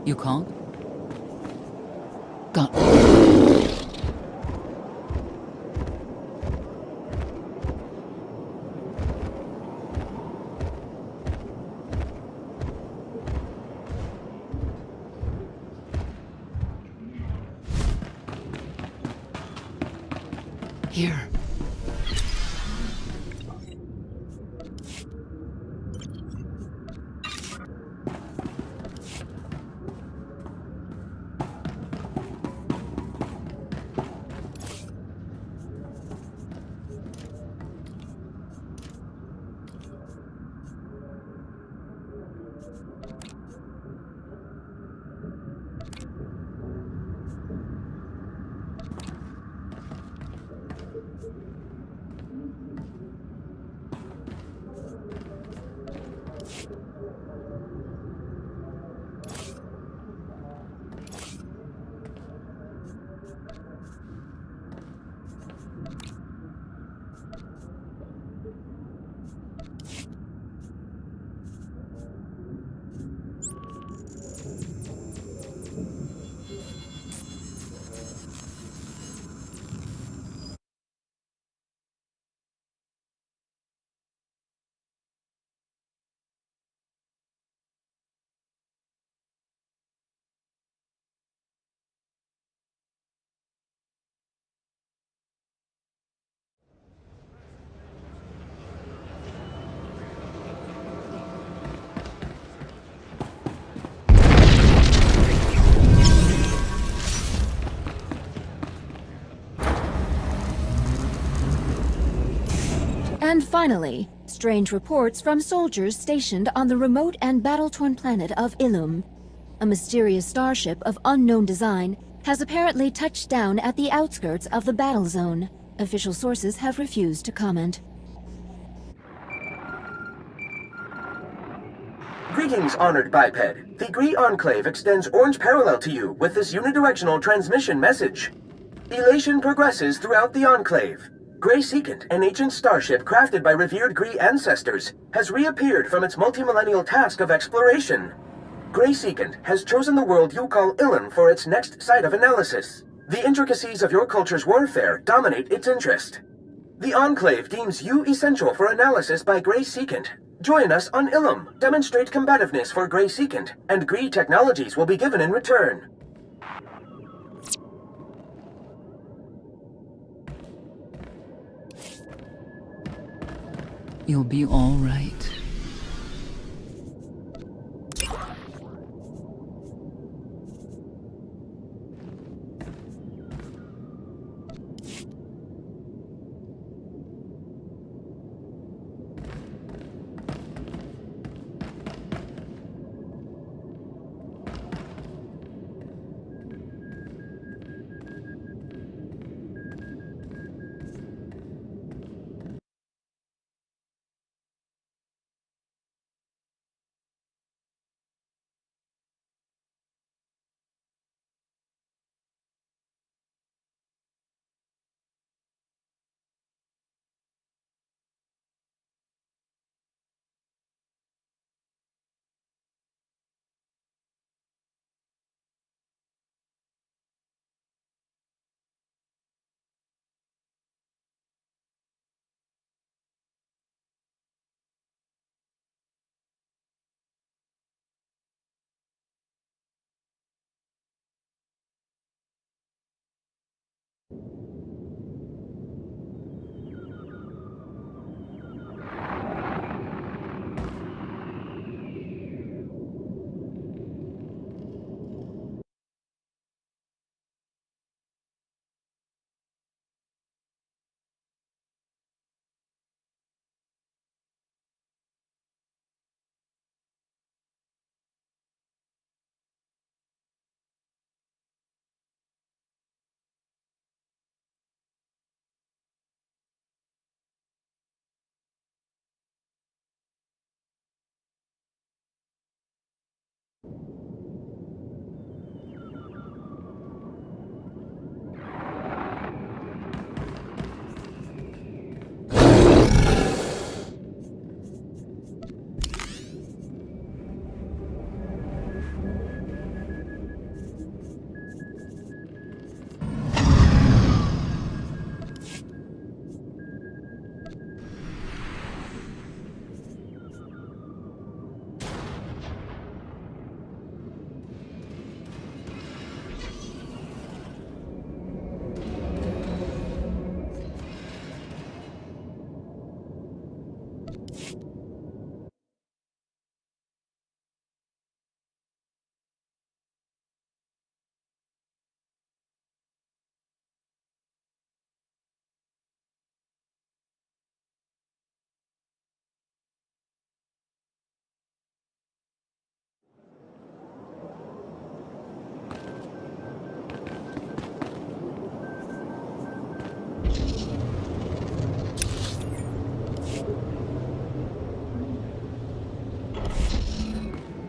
You called? Got... Here. And finally, strange reports from soldiers stationed on the remote and battle-torn planet of Illum. A mysterious starship of unknown design has apparently touched down at the outskirts of the battle zone. Official sources have refused to comment. Greetings, honored biped. The Gree Enclave extends orange parallel to you with this unidirectional transmission message. Elation progresses throughout the Enclave. Grey Secant, an ancient starship crafted by revered Gree ancestors, has reappeared from its multimillennial task of exploration. Grey Secant has chosen the world you call Illum for its next site of analysis. The intricacies of your culture's warfare dominate its interest. The Enclave deems you essential for analysis by Grey Secant. Join us on Illum, demonstrate combativeness for Grey Secant, and Gree technologies will be given in return. You'll be all right.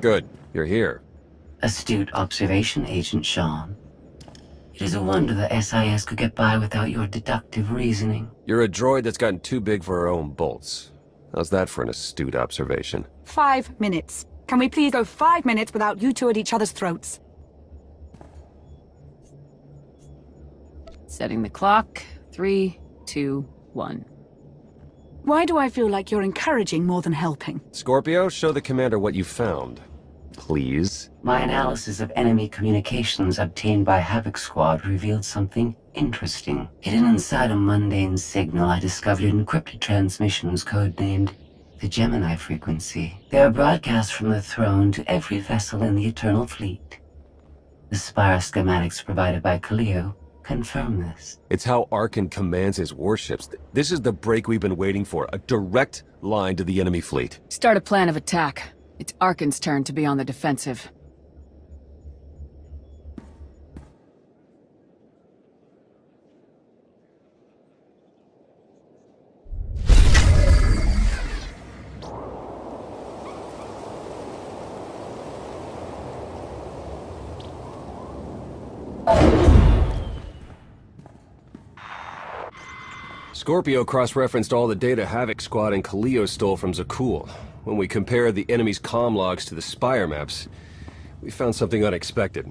Good. You're here. Astute observation, Agent Sean. It is a wonder the SIS could get by without your deductive reasoning. You're a droid that's gotten too big for her own bolts. How's that for an astute observation? 5 minutes. Can we please go 5 minutes without you two at each other's throats? Setting the clock. 3, 2, 1. Why do I feel like you're encouraging more than helping? Scorpio, show the commander what you found. Please? My analysis of enemy communications obtained by Havoc Squad revealed something interesting. Hidden inside a mundane signal, I discovered encrypted transmissions codenamed the Gemini frequency. They are broadcast from the throne to every vessel in the Eternal Fleet. The spire schematics provided by Kaleo confirm this. It's how Arkan commands his warships. This is the break we've been waiting for. A direct line to the enemy fleet. Start a plan of attack. It's Arkan's turn to be on the defensive. Scorpio cross-referenced all the data Havoc Squad and Kaleo stole from Zakul. When we compared the enemy's comm logs to the spire maps, we found something unexpected.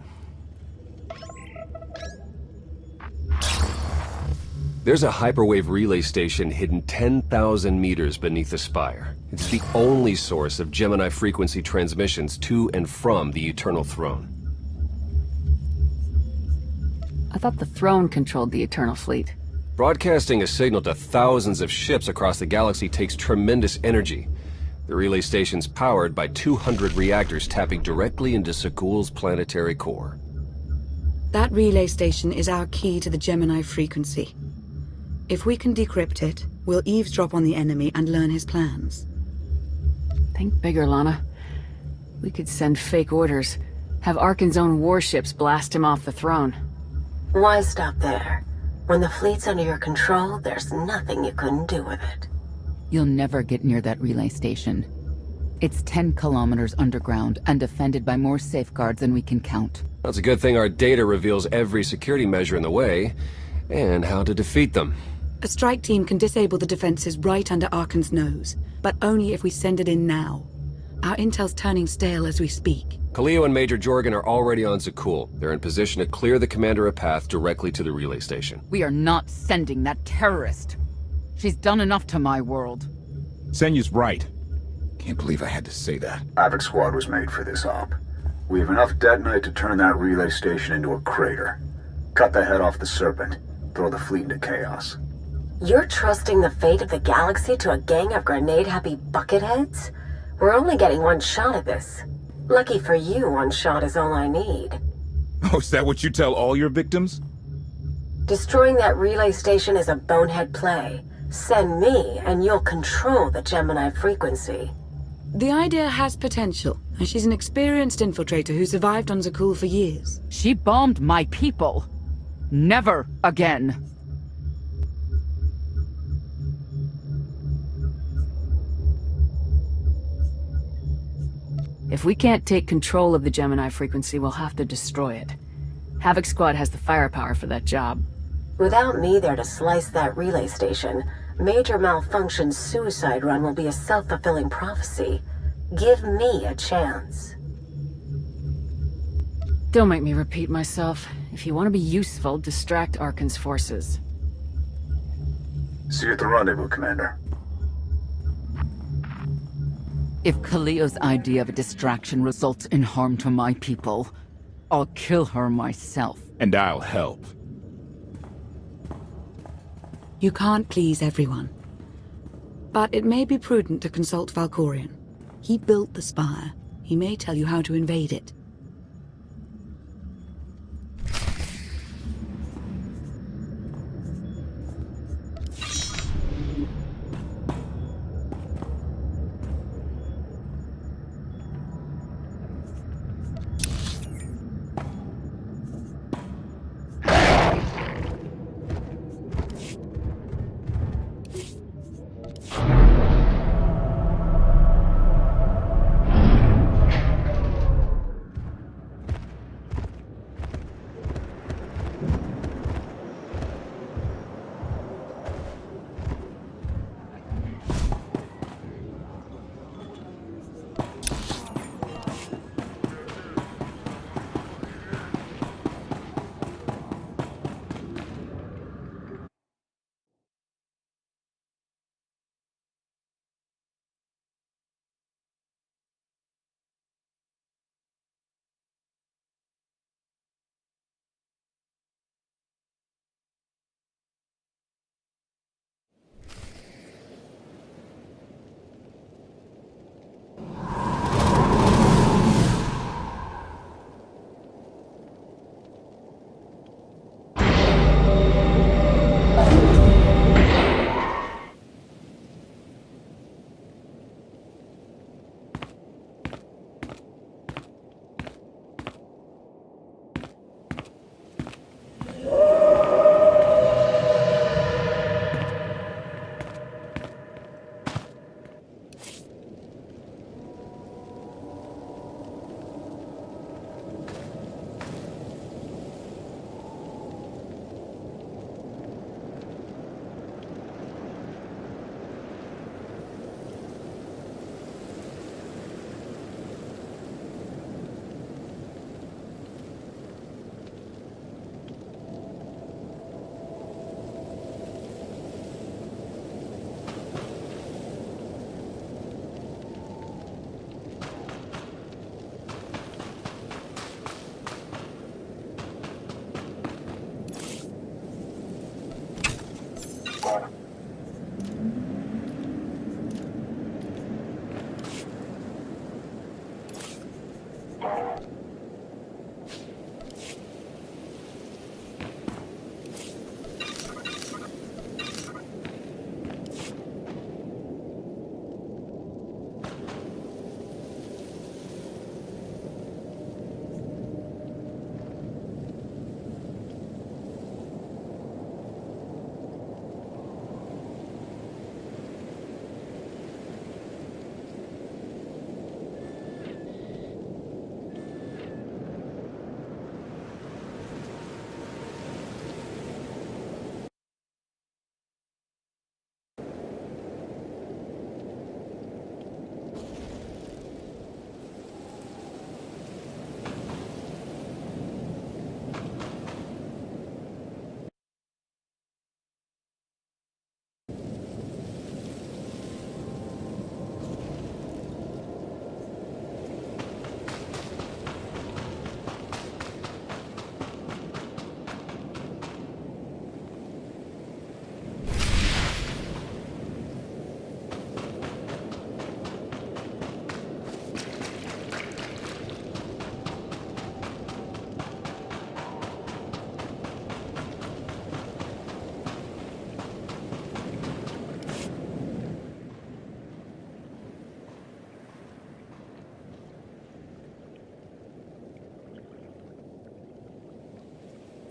There's a hyperwave relay station hidden 10,000 meters beneath the spire. It's the only source of Gemini frequency transmissions to and from the Eternal Throne. I thought the throne controlled the Eternal Fleet. Broadcasting a signal to thousands of ships across the galaxy takes tremendous energy. The relay station's powered by 200 reactors tapping directly into Zakul's planetary core. That relay station is our key to the Gemini frequency. If we can decrypt it, we'll eavesdrop on the enemy and learn his plans. Think bigger, Lana. We could send fake orders. Have Arkan's own warships blast him off the throne. Why stop there? When the fleet's under your control, there's nothing you couldn't do with it. You'll never get near that relay station. It's 10 kilometers underground and defended by more safeguards than we can count. That's a good thing our data reveals every security measure in the way, and how to defeat them. A strike team can disable the defenses right under Arkan's nose, but only if we send it in now. Our intel's turning stale as we speak. Kaleo and Major Jorgen are already on Zakul. They're in position to clear the commander a path directly to the relay station. We are not sending that terrorist. She's done enough to my world. Senyu's right. Can't believe I had to say that. Havoc Squad was made for this op. We have enough detonite to turn that relay station into a crater. Cut the head off the Serpent. Throw the fleet into chaos. You're trusting the fate of the galaxy to a gang of grenade-happy bucketheads? We're only getting one shot at this. Lucky for you, one shot is all I need. Oh, is that what you tell all your victims? Destroying that relay station is a bonehead play. Send me, and you'll control the Gemini frequency. The idea has potential, and she's an experienced infiltrator who survived on Zakul for years. She bombed my people. Never again. If we can't take control of the Gemini frequency, we'll have to destroy it. Havoc Squad has the firepower for that job. Without me there to slice that relay station, Major Malfunction's suicide run will be a self-fulfilling prophecy. Give me a chance. Don't make me repeat myself. If you want to be useful, distract Arkan's forces. See you at the rendezvous, Commander. If Kaleo's idea of a distraction results in harm to my people, I'll kill her myself. And I'll help. You can't please everyone. But it may be prudent to consult Valkorion. He built the spire. He may tell you how to invade it.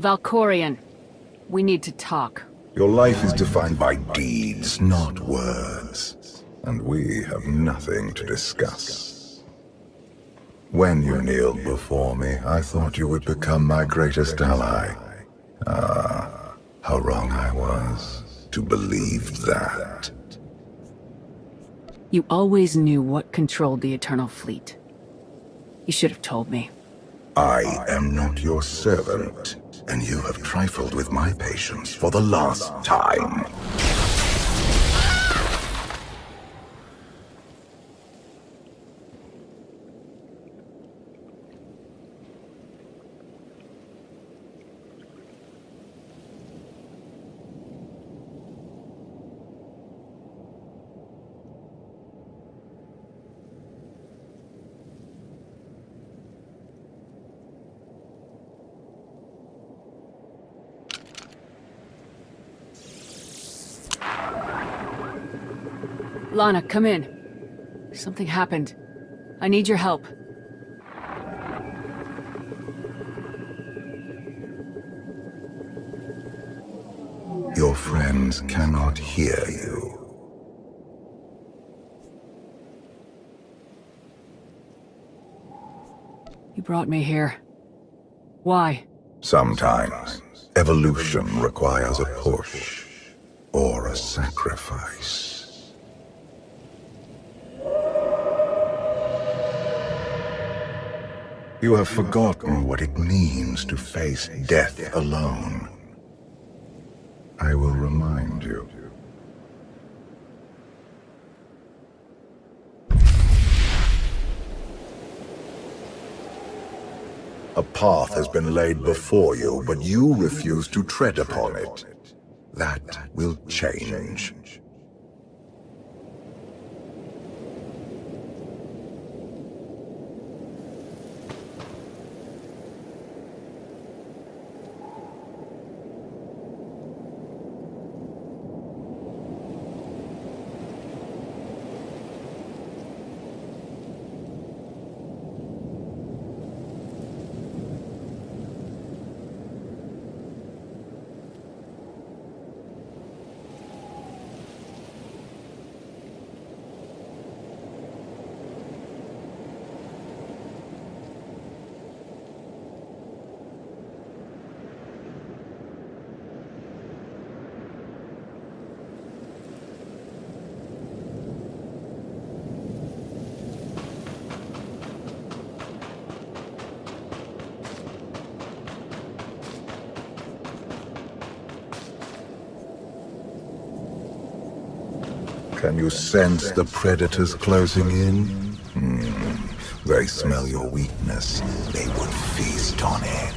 Valkorian, we need to talk. Your life is defined by deeds, not words. And we have nothing to discuss. When you kneeled before me, I thought you would become my greatest ally. Ah, how wrong I was to believe that. You always knew what controlled the Eternal Fleet. You should have told me. I am not your servant, and you have trifled with my patience for the last time. Lana, come in. Something happened. I need your help. Your friends cannot hear you. You brought me here. Why? Sometimes, evolution requires a push, or a sacrifice. You have forgotten what it means to face death alone. I will remind you. A path has been laid before you, but you refuse to tread upon it. That will change. Can you sense the predators closing in? They smell your weakness. They would feast on it.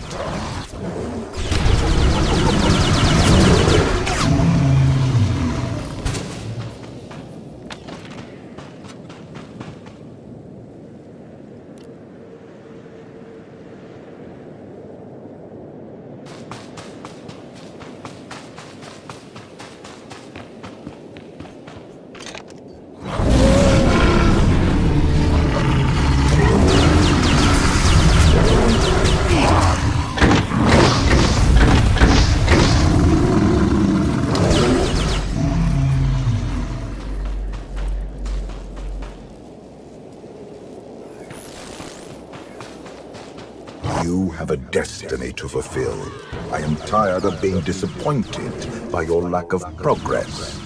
You have a destiny to fulfill. I am tired of being disappointed by your lack of progress.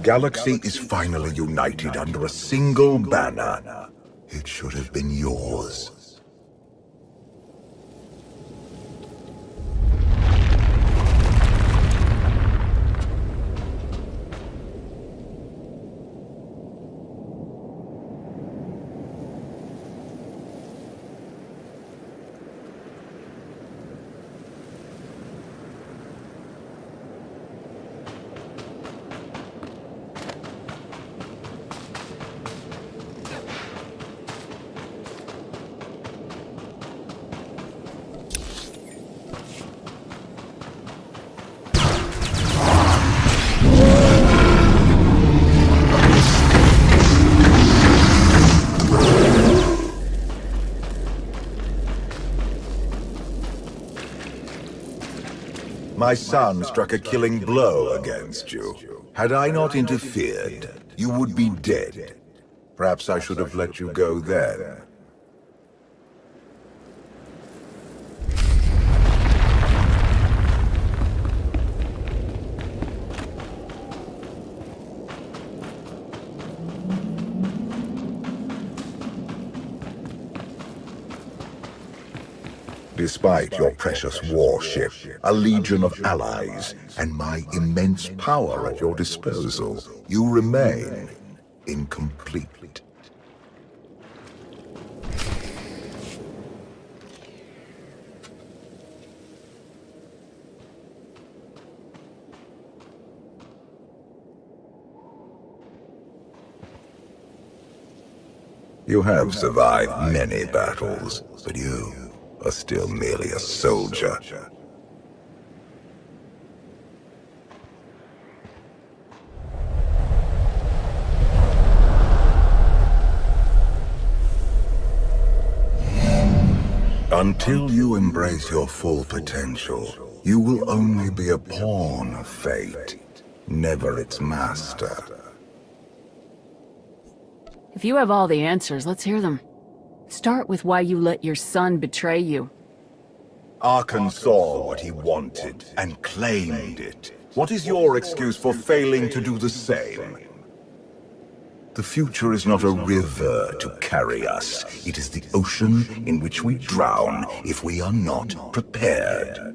galaxy is finally united under a single banner. It should have been yours. My son struck a killing blow against you. Had I not interfered, you would be dead. Perhaps I should have let you go then. Despite your precious warship, a legion of allies, and my immense power at your disposal, you remain incomplete. You have survived many battles, but you are still merely a soldier. Until you embrace your full potential, you will only be a pawn of fate, never its master. If you have all the answers, let's hear them. Start with why you let your son betray you. Arkan saw what he wanted and claimed it. What is your excuse for failing to do the same? The future is not a river to carry us. It is the ocean in which we drown if we are not prepared.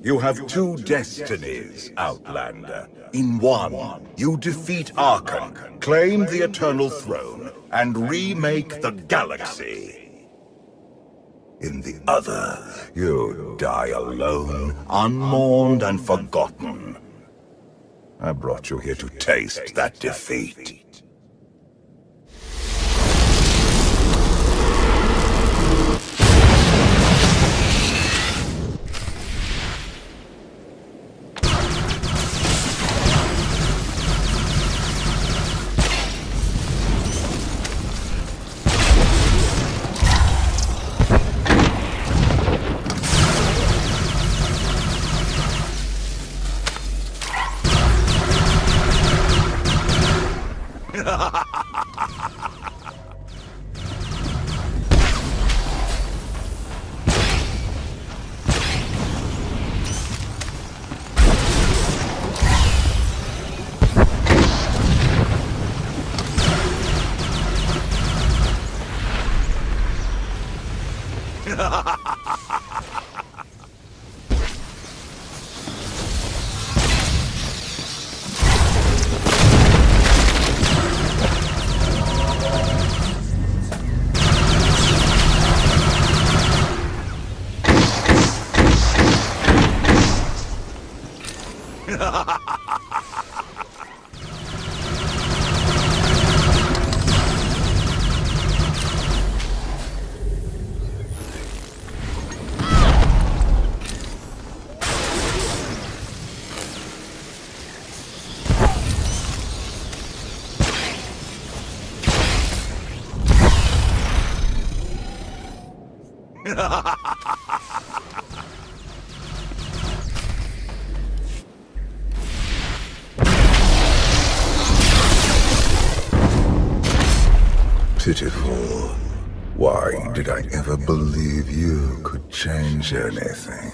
You have two destinies, Outlander. In one, you defeat Arkan, claim the Eternal Throne, and remake the galaxy. In the other, you die alone, unmourned and forgotten. I brought you here to taste that defeat. Pitiful. Why did I ever believe you could change anything?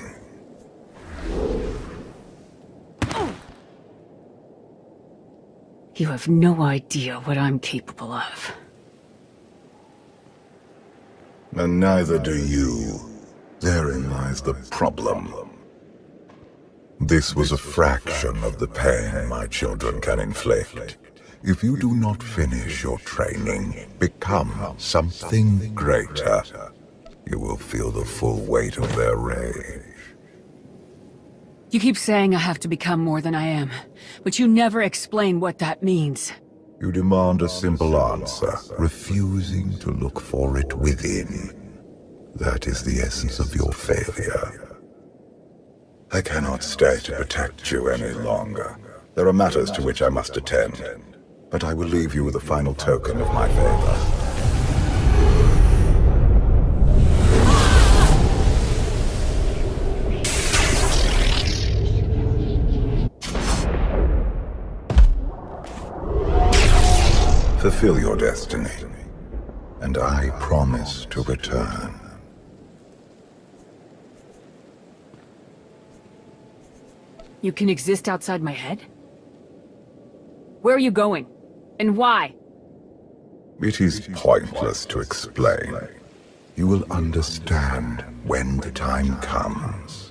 You have no idea what I'm capable of. And neither do you. Therein lies the problem. This was a fraction of the pain my children can inflict. If you do not finish your training, become something greater, you will feel the full weight of their rage. You keep saying I have to become more than I am, but you never explain what that means. You demand a simple answer, refusing to look for it within. That is the essence of your failure. I cannot stay to protect you any longer. There are matters to which I must attend, but I will leave you with a final token of my favor. Fulfill your destiny, and I promise to return. You can exist outside my head? Where are you going? And why? It is pointless to explain. You will understand when the time comes.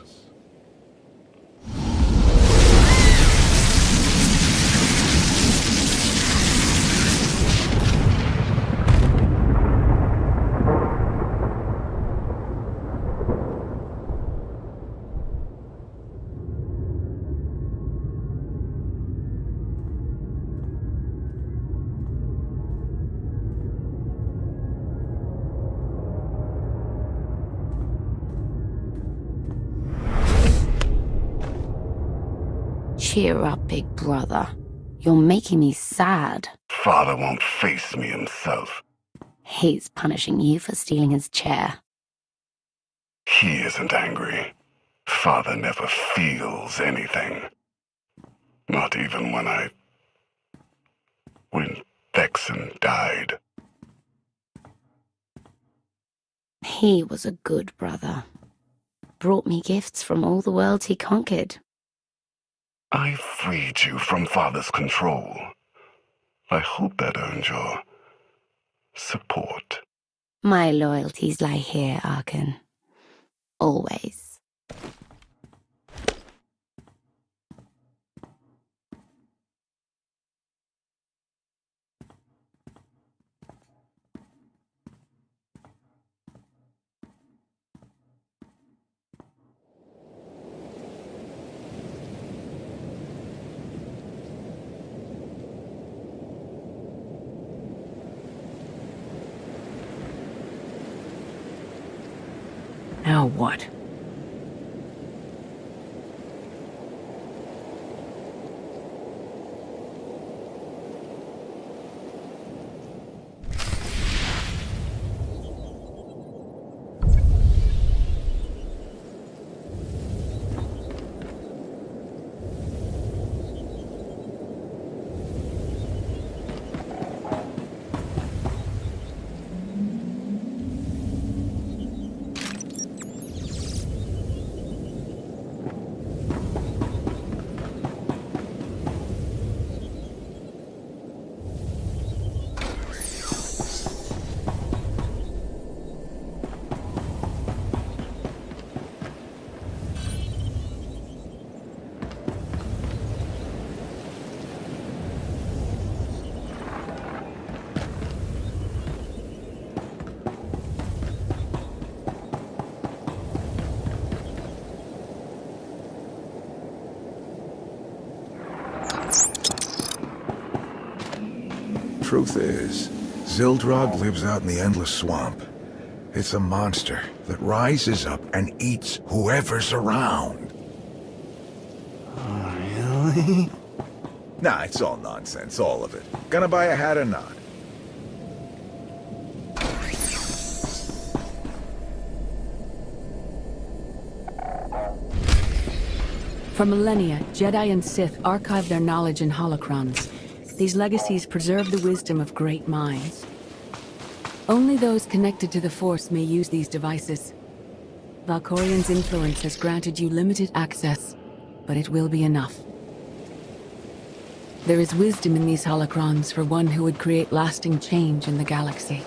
Cheer up, big brother. You're making me sad. Father won't face me himself. He's punishing you for stealing his chair. He isn't angry. Father never feels anything. Not even when Vexen died. He was a good brother. Brought me gifts from all the worlds he conquered. I freed you from Father's control. I hope that earned your support. My loyalties lie here, Arkan. Always. Now what? Truth is, Zildrog lives out in the Endless Swamp. It's a monster that rises up and eats whoever's around. Oh, really? Nah, it's all nonsense, all of it. Gonna buy a hat or not? For millennia, Jedi and Sith archived their knowledge in holocrons. These legacies preserve the wisdom of great minds. Only those connected to the Force may use these devices. Valkorian's influence has granted you limited access, but it will be enough. There is wisdom in these holocrons for one who would create lasting change in the galaxy.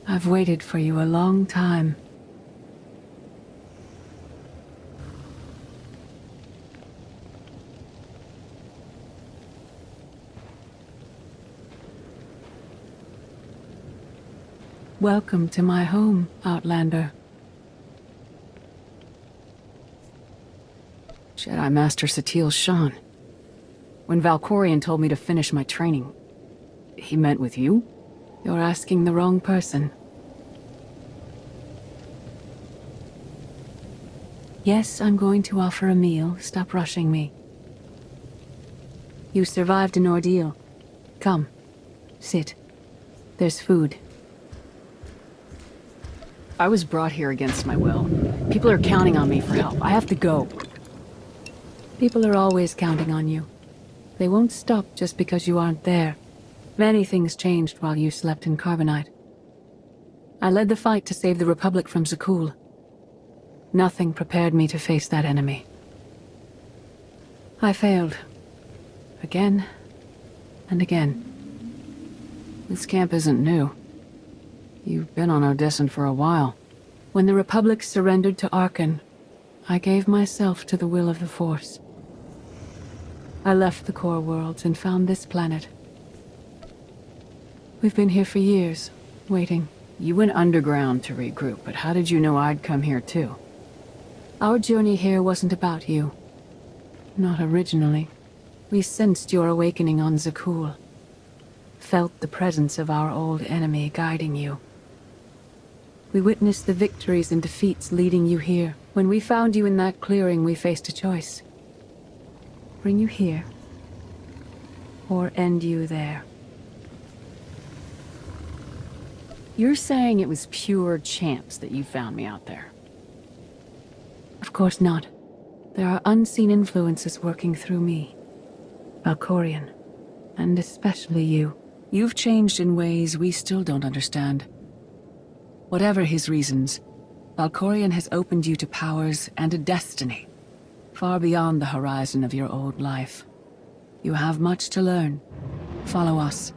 I've waited for you a long time. Welcome to my home, Outlander. Jedi Master Satil Shan. When Valkorion told me to finish my training, he meant with you? You're asking the wrong person. Yes, I'm going to offer a meal. Stop rushing me. You survived an ordeal. Come, sit. There's food. I was brought here against my will. People are counting on me for help. I have to go. People are always counting on you. They won't stop just because you aren't there. Many things changed while you slept in Carbonite. I led the fight to save the Republic from Zakul. Nothing prepared me to face that enemy. I failed. Again and again. This camp isn't new. You've been on Odescent for a while. When the Republic surrendered to Arkan, I gave myself to the will of the Force. I left the core worlds and found this planet. We've been here for years, waiting. You went underground to regroup, but how did you know I'd come here too? Our journey here wasn't about you. Not originally. We sensed your awakening on Zakul. Felt the presence of our old enemy guiding you. We witnessed the victories and defeats leading you here. When we found you in that clearing, we faced a choice. Bring you here, or end you there. You're saying it was pure chance that you found me out there? Of course not. There are unseen influences working through me. Valkorion, and especially you. You've changed in ways we still don't understand. Whatever his reasons, Valkorion has opened you to powers and a destiny, far beyond the horizon of your old life. You have much to learn. Follow us.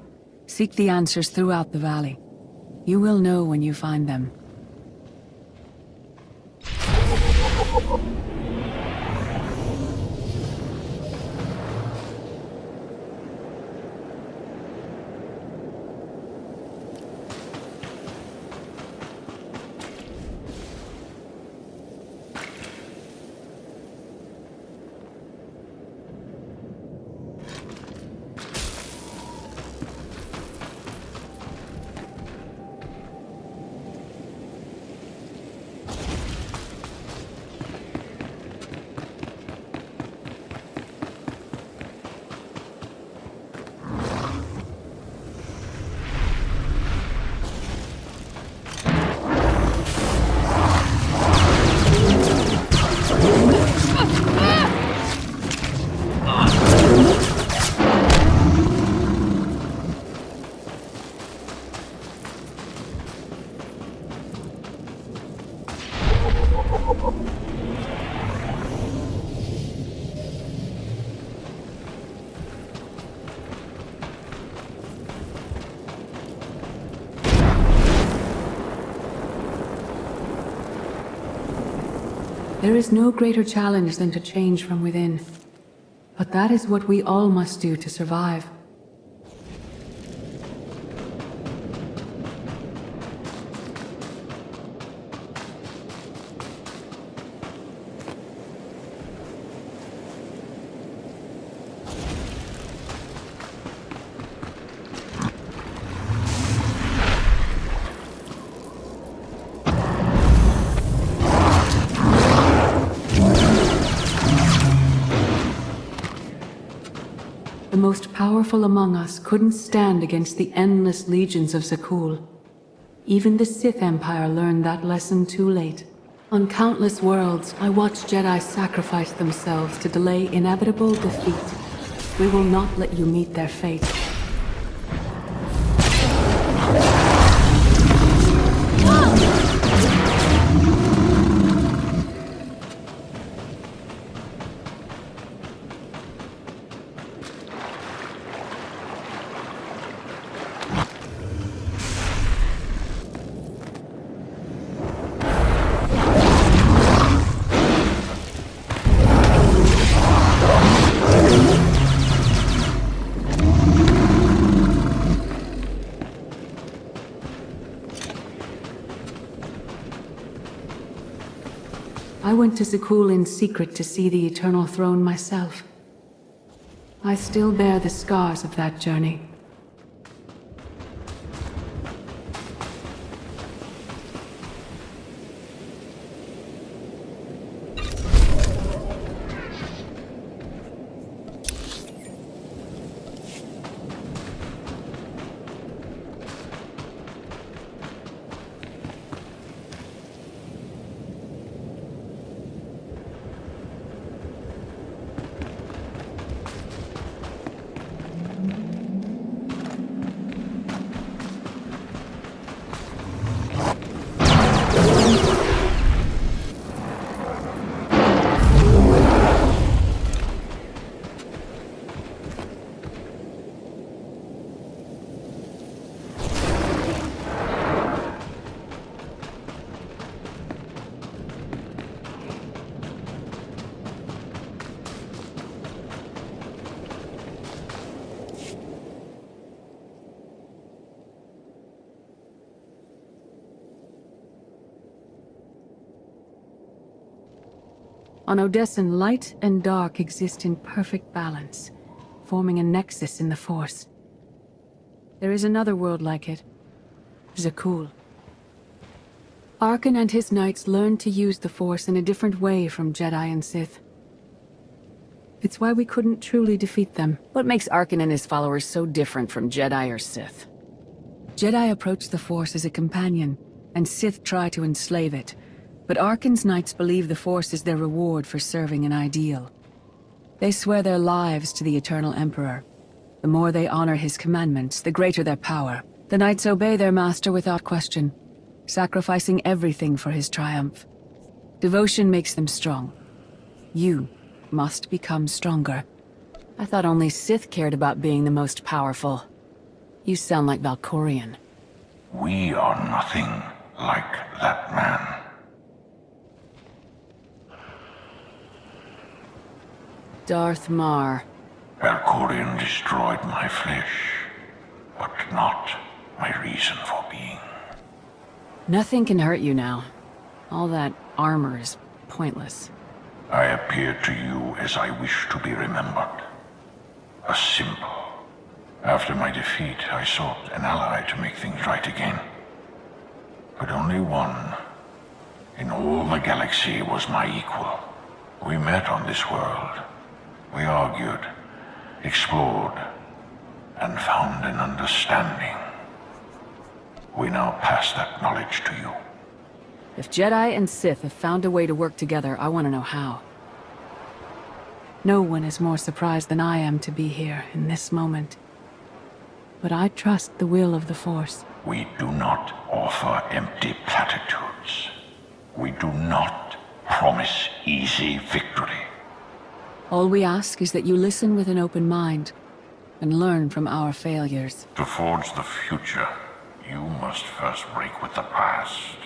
Seek the answers throughout the valley. You will know when you find them. There is no greater challenge than to change from within. But that is what we all must do to survive. The most powerful among us couldn't stand against the endless legions of Zakul. Even the Sith Empire learned that lesson too late. On countless worlds, I watched Jedi sacrifice themselves to delay inevitable defeat. We will not let you meet their fate. I went to Zakul in secret to see the Eternal Throne myself. I still bear the scars of that journey. On Odessen, light and dark exist in perfect balance, forming a nexus in the Force. There is another world like it, Zakul. Arkan and his knights learned to use the Force in a different way from Jedi and Sith. It's why we couldn't truly defeat them. What makes Arkan and his followers so different from Jedi or Sith? Jedi approach the Force as a companion, and Sith try to enslave it. But Arkan's knights believe the Force is their reward for serving an ideal. They swear their lives to the Eternal Emperor. The more they honor his commandments, the greater their power. The knights obey their master without question, sacrificing everything for his triumph. Devotion makes them strong. You must become stronger. I thought only Sith cared about being the most powerful. You sound like Valkorian. We are nothing like that man. Darth Mar. Valkorian destroyed my flesh, but not my reason for being. Nothing can hurt you now. All that armor is pointless. I appeared to you as I wish to be remembered. A symbol. After my defeat, I sought an ally to make things right again. But only one in all the galaxy was my equal. We met on this world. We argued, explored, and found an understanding. We now pass that knowledge to you. If Jedi and Sith have found a way to work together, I want to know how. No one is more surprised than I am to be here in this moment. But I trust the will of the Force. We do not offer empty platitudes. We do not promise easy victory. All we ask is that you listen with an open mind and learn from our failures. To forge the future, you must first break with the past.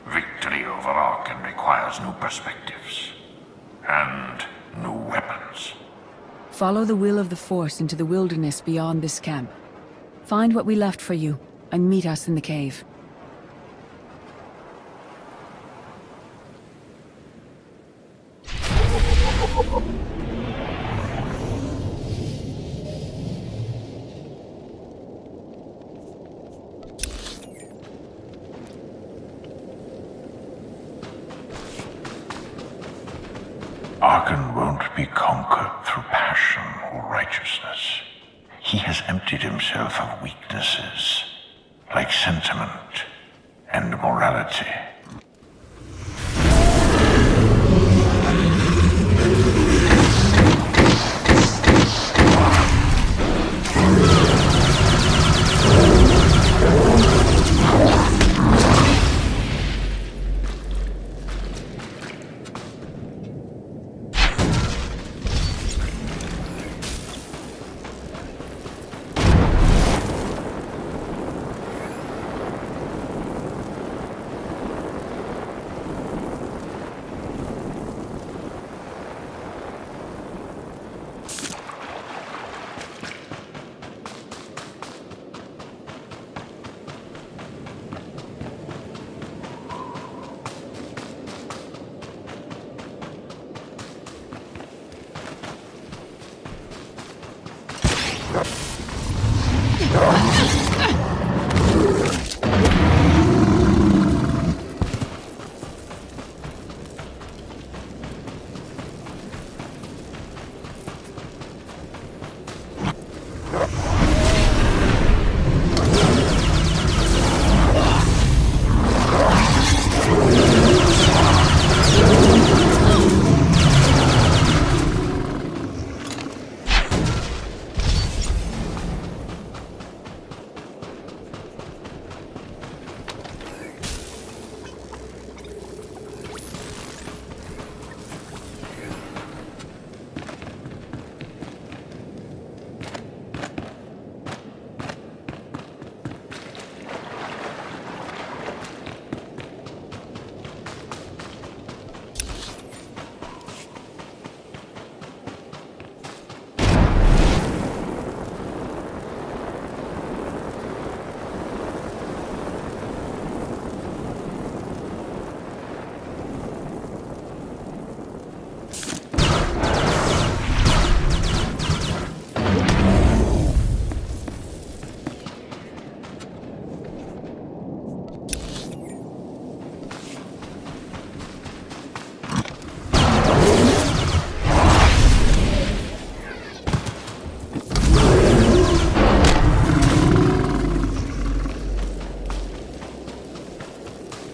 Victory over Arkan requires new perspectives and new weapons. Follow the will of the Force into the wilderness beyond this camp. Find what we left for you and meet us in the cave. Arkan won't be conquered through passion or righteousness. He has emptied himself of weaknesses, like sentiment and morality.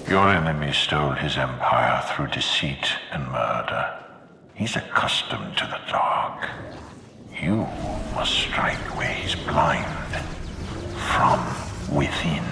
Your enemy stole his empire through deceit and murder. He's accustomed to the dark. You must strike where he's blind. From within.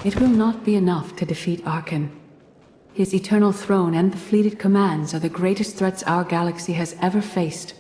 It will not be enough to defeat Arkan. His eternal throne and the fleeted commands are the greatest threats our galaxy has ever faced.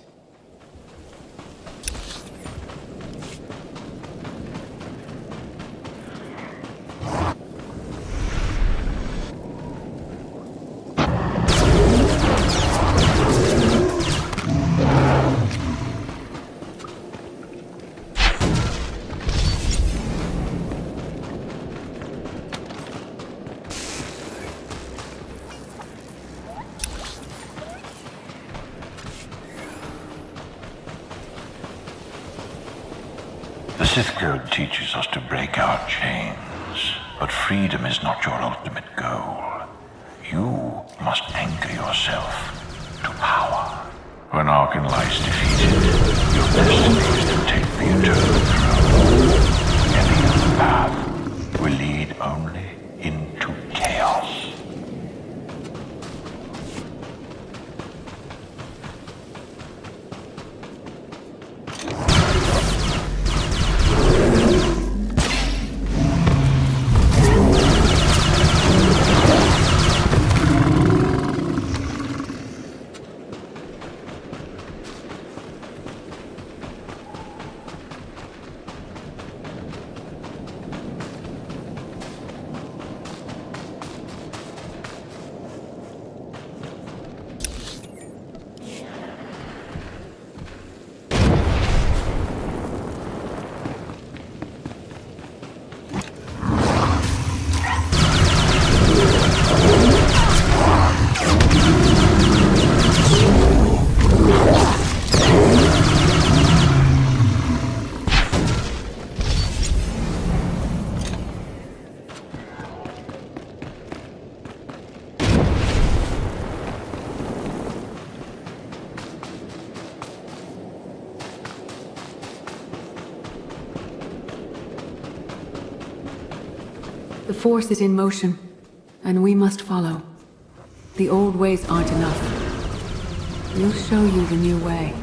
The Sith Code teaches us to break our chains, but freedom is not your ultimate goal. You must anchor yourself to power. When Arkan lies defeated, your destiny is to take the eternal throne. Any other path will lead only into chaos. The Force is in motion, and we must follow. The old ways aren't enough. We'll show you the new way.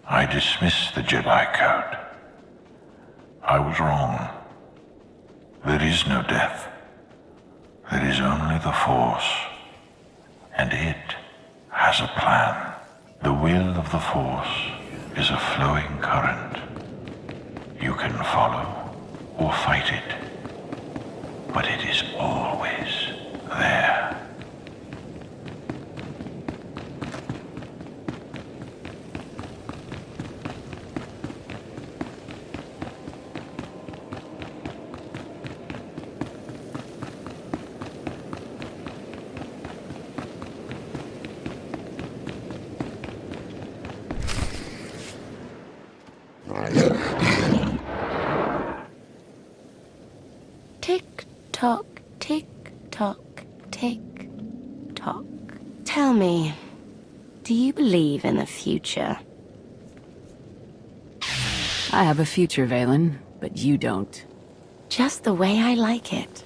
I dismiss the Jedi Code. I was wrong. There is no death. There is only the Force. And it has a plan. The will of the Force is a flowing current. You can follow or fight it, but it is always there. Tick-tock, tick-tock, tick-tock. Tell me, do you believe in the future? I have a future, Valen, but you don't. Just the way I like it.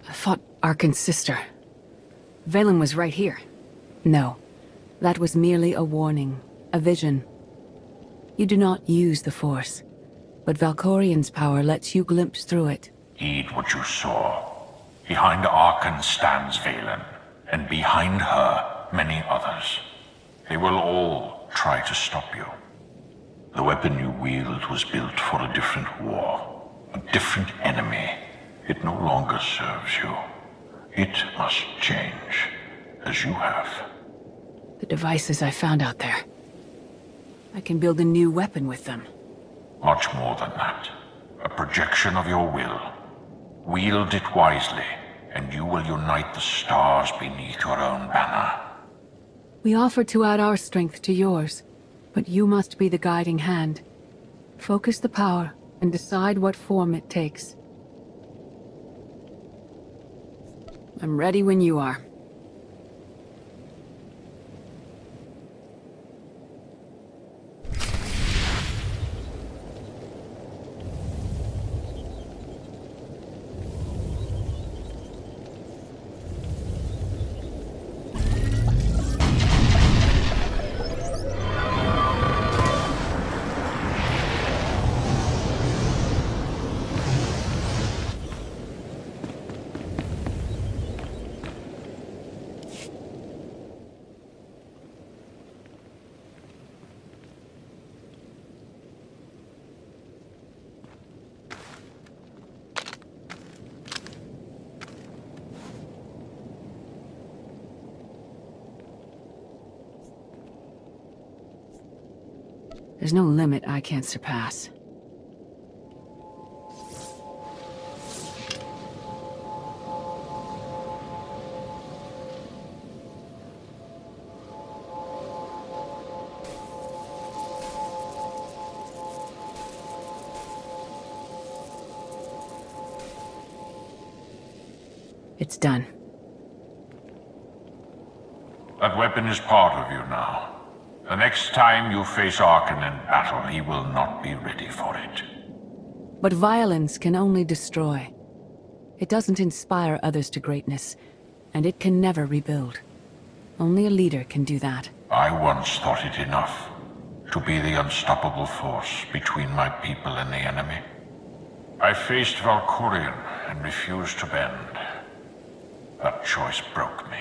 I fought Arkan's sister. Valen was right here. No, that was merely a warning, a vision. You do not use the Force, but Valkorian's power lets you glimpse through it. Heed what you saw. Behind Arkan stands Valen, and behind her, many others. They will all try to stop you. The weapon you wield was built for a different war, a different enemy. It no longer serves you. It must change, as you have. The devices I found out there. I can build a new weapon with them. Much more than that. A projection of your will. Wield it wisely, and you will unite the stars beneath your own banner. We offer to add our strength to yours, but you must be the guiding hand. Focus the power and decide what form it takes. I'm ready when you are. There's no limit I can't surpass. It's done. That weapon is part of you now. The next time you face Arkan in battle, he will not be ready for it. But violence can only destroy. It doesn't inspire others to greatness, and it can never rebuild. Only a leader can do that. I once thought it enough to be the unstoppable force between my people and the enemy. I faced Valkorian and refused to bend. That choice broke me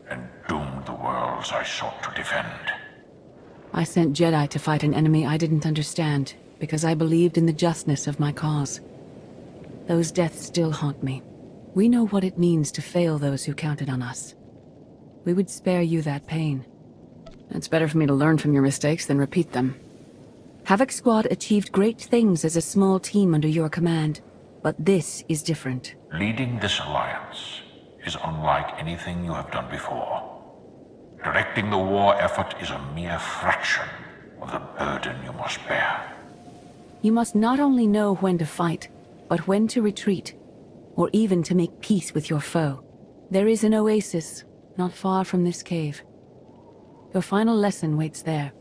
and doomed the worlds I sought to defend. I sent Jedi to fight an enemy I didn't understand, because I believed in the justness of my cause. Those deaths still haunt me. We know what it means to fail those who counted on us. We would spare you that pain. It's better for me to learn from your mistakes than repeat them. Havoc Squad achieved great things as a small team under your command, but this is different. Leading this alliance is unlike anything you have done before. Directing the war effort is a mere fraction of the burden you must bear. You must not only know when to fight, but when to retreat, or even to make peace with your foe. There is an oasis not far from this cave. Your final lesson waits there.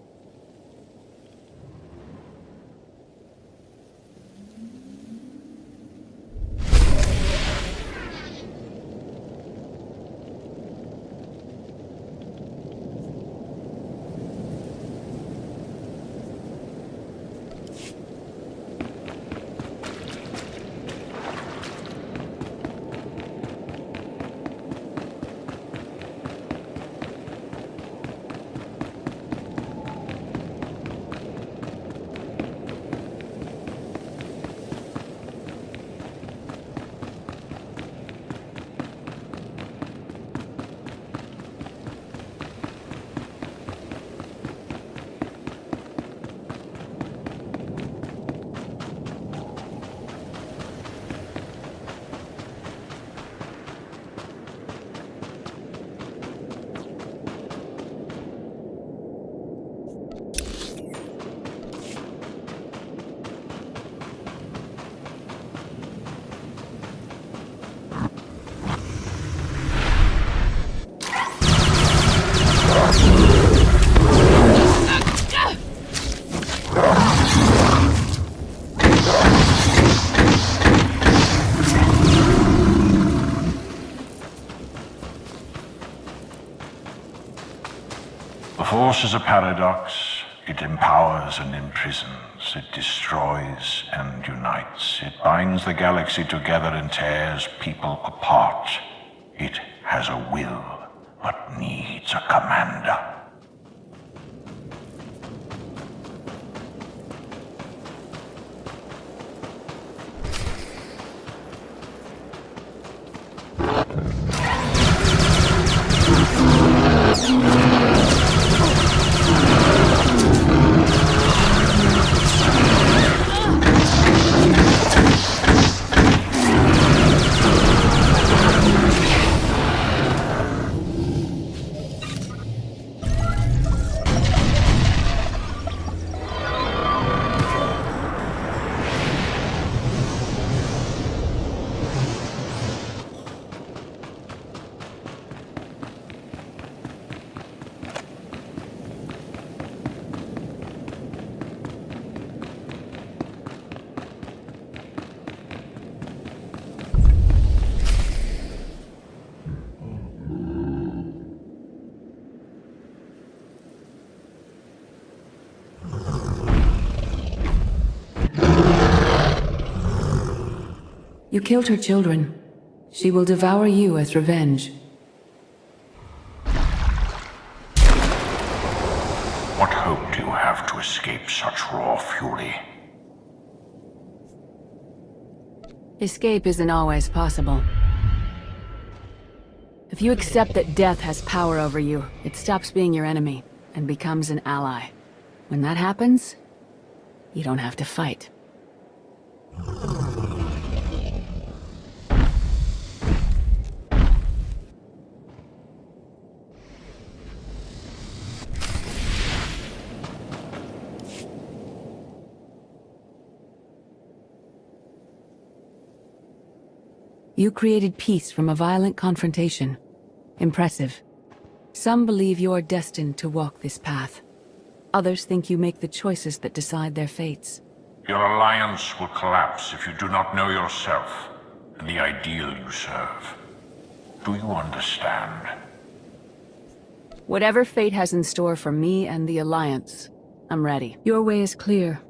Force is a paradox. It empowers and imprisons. It destroys and unites. It binds the galaxy together and tears people apart. It has a will, but needs a commander. You killed her children. She will devour you as revenge. What hope do you have to escape such raw fury? Escape isn't always possible. If you accept that death has power over you, it stops being your enemy and becomes an ally. When that happens, you don't have to fight. You created peace from a violent confrontation. Impressive. Some believe you're destined to walk this path. Others think you make the choices that decide their fates. Your alliance will collapse if you do not know yourself and the ideal you serve. Do you understand? Whatever fate has in store for me and the Alliance, I'm ready. Your way is clear,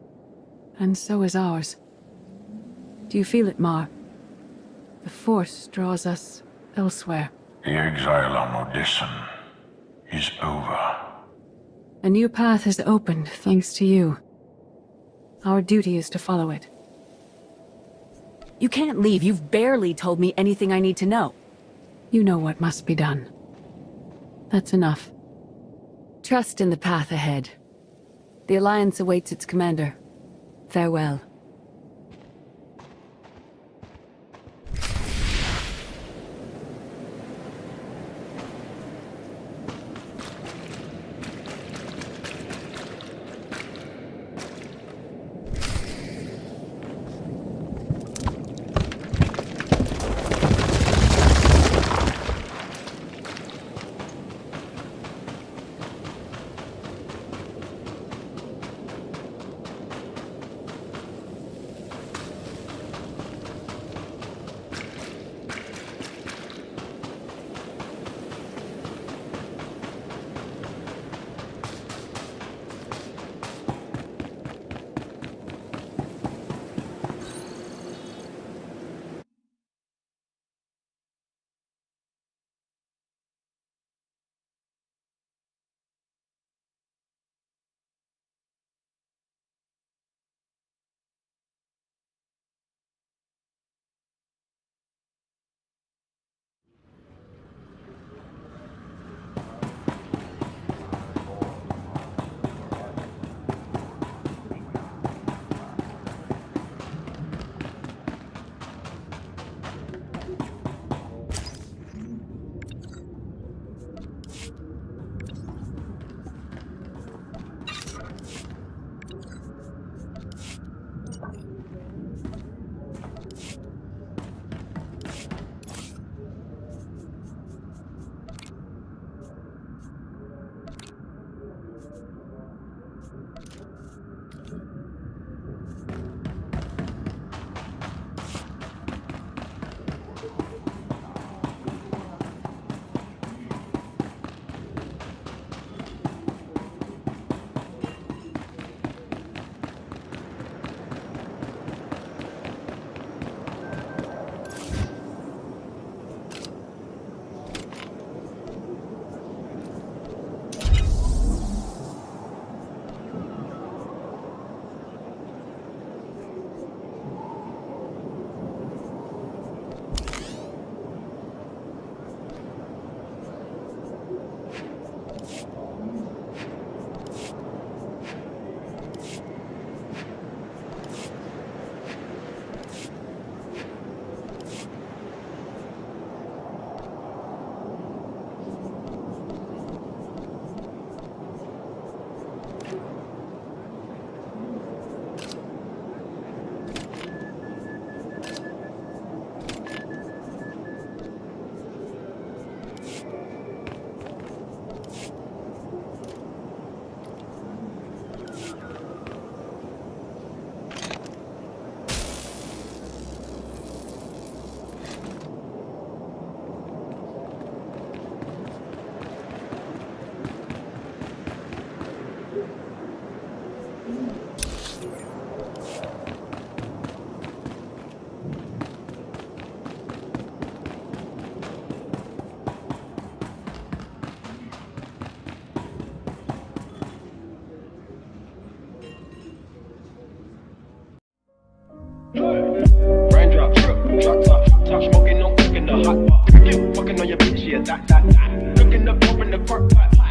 and so is ours. Do you feel it, Mar? The Force draws us elsewhere. The exile on Odysseum is over. A new path has opened, thanks to you. Our duty is to follow it. You can't leave. You've barely told me anything I need to know. You know what must be done. That's enough. Trust in the path ahead. The Alliance awaits its commander. Farewell. Raindrop, drop top smoking, no cooking the hot pot. Fucking on your bitch, yeah, that. Looking up, open the park pot.